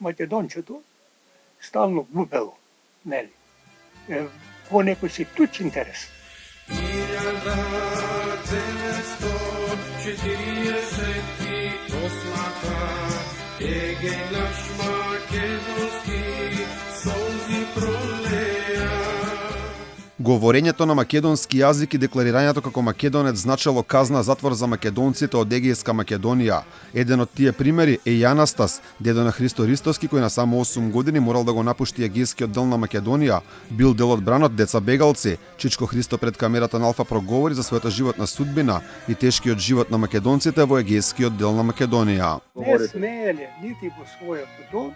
македончето стално губело, нели? По некој си туч интерес. 1948 е наш македонски солзи пролеа. Говорењето на македонски јазик и декларирањето како македонец значело казна затвор за македонците од Егејска Македонија. Еден од тие примери е и Анастас, дедо на Христо Ристоски, кој на само 8 години морал да го напушти егејскиот дел на Македонија. Бил дел од бранот деца бегалци. Чичко Христо пред камерата на Алфа проговори за својата животна судбина и тешкиот живот на македонците во егејскиот дел на Македонија. Не смееле нити во својот дом.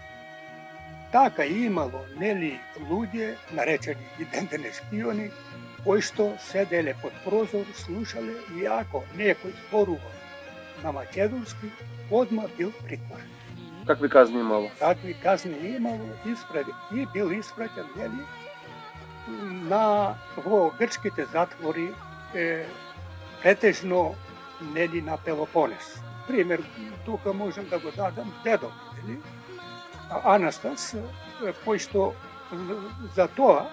Така имало, нели, луѓе, наречени и дендене шпиони, кои што седеле под прозор, слушале и ако некој зборува на македонски, одма бил притворен. Какви казни имало? Такви казни имало, и бил испратен, нели, во грчките затвори, претежно, нели, на Пелопонес. Пример, тука можем да го дадам дедо, нели, Анастас, кој што за тоа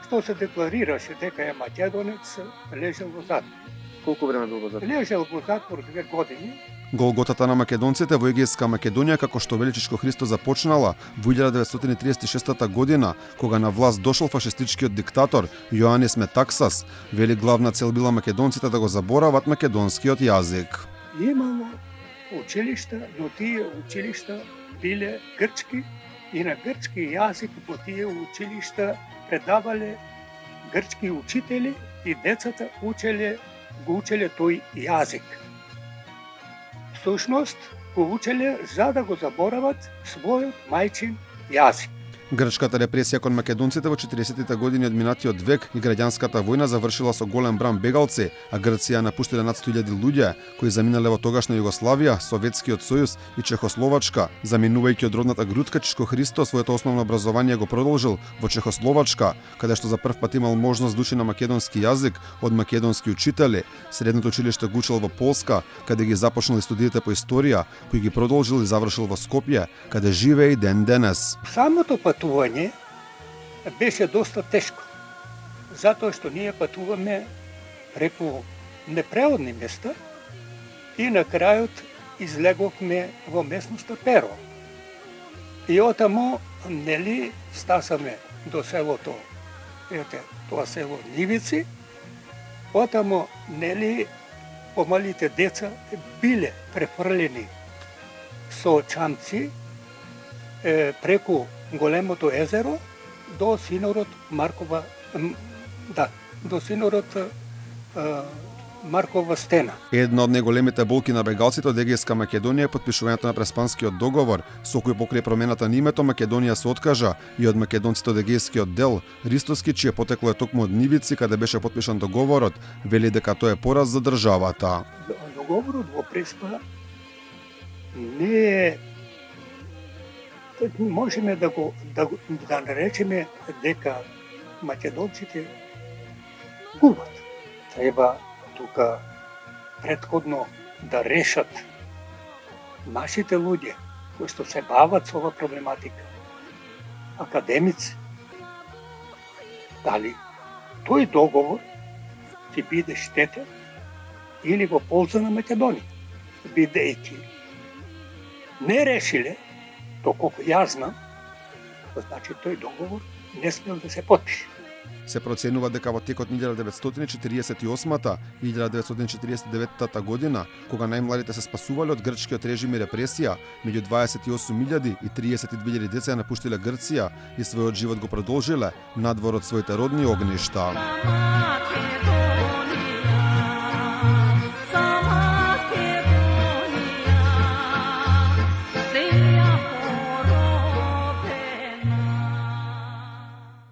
што се декларираше дека е македонец, лежал во затвор. Колку време бил во затвор? Лежал во затвор 2 години. Голготата на македонците во Егејска Македонија, како што вели Чичко Христо, започнала во 1936 година, кога на власт дошол фашистичкиот диктатор Јоанис Метаксас. Вели главна цел била македонците да го заборават македонскиот јазик. Имало училишта, но тие училишта биле грчки и на грчки јазик во тие училишта предавале грчки учители и децата го учеле тој јазик. Всушност, го учеле за да го заборават својот мајчин јазик. Грчката репресија кон македонците во 40-тите години од минатиот век и граѓанската војна завршила со голем бран бегалци, а Грција напуштиле над 100.000 луѓе кои заминале во тогашна Југославија, Советскиот сојуз и Чехословачка. Заминувајќи од родната грудка, Чичко Христо своето основно образование го продолжил во Чехословачка, каде што за прв пат имал можност да учи на македонски јазик од македонски учители. Средното училиште го учил во Полска, каде ги започнал студиите по историја, кои ги продолжил и завршил во Скопје, каде живее и ден денес. Самото патување беше доста тешко, затоа што ние патуваме преку непреодни места и на крајот излеговме во местноста Перо. И отамо, нели, стасаме до селото, тоа село Нивици, отамо, нели, помалите деца биле префрлени со чамци преку големото езеро до синорот Маркова стена. Една од најголемите болки на бегалците од Егејска Македонија е потпишувањето на Преспанскиот договор, со кој покрај промената на името Македонија се откажа и од македонците од Егејскиот дел. Ристоски, чие потекло е токму од Нивици, каде беше потпишан договорот, вели дека тоа е пораз за државата. Договорот во Преспа не е, можеме да наречеме дека македонците губат. Треба тука претходно да решат нашите луѓе кои што се бават со ова проблематика, академици, дали тој договор ќе биде штетен или во полза на Македонија, бидејќи не решиле, доколку јас знам, значи тој договор не смел да се потпише. Се проценува дека во текот 1948 и 1949 година, кога најмладите се спасувале од грчкиот режим и репресија, меѓу 28.000 и 32.000 деца ја напуштиле Грција и својот живот го продолжиле надвор од своите родни огништа.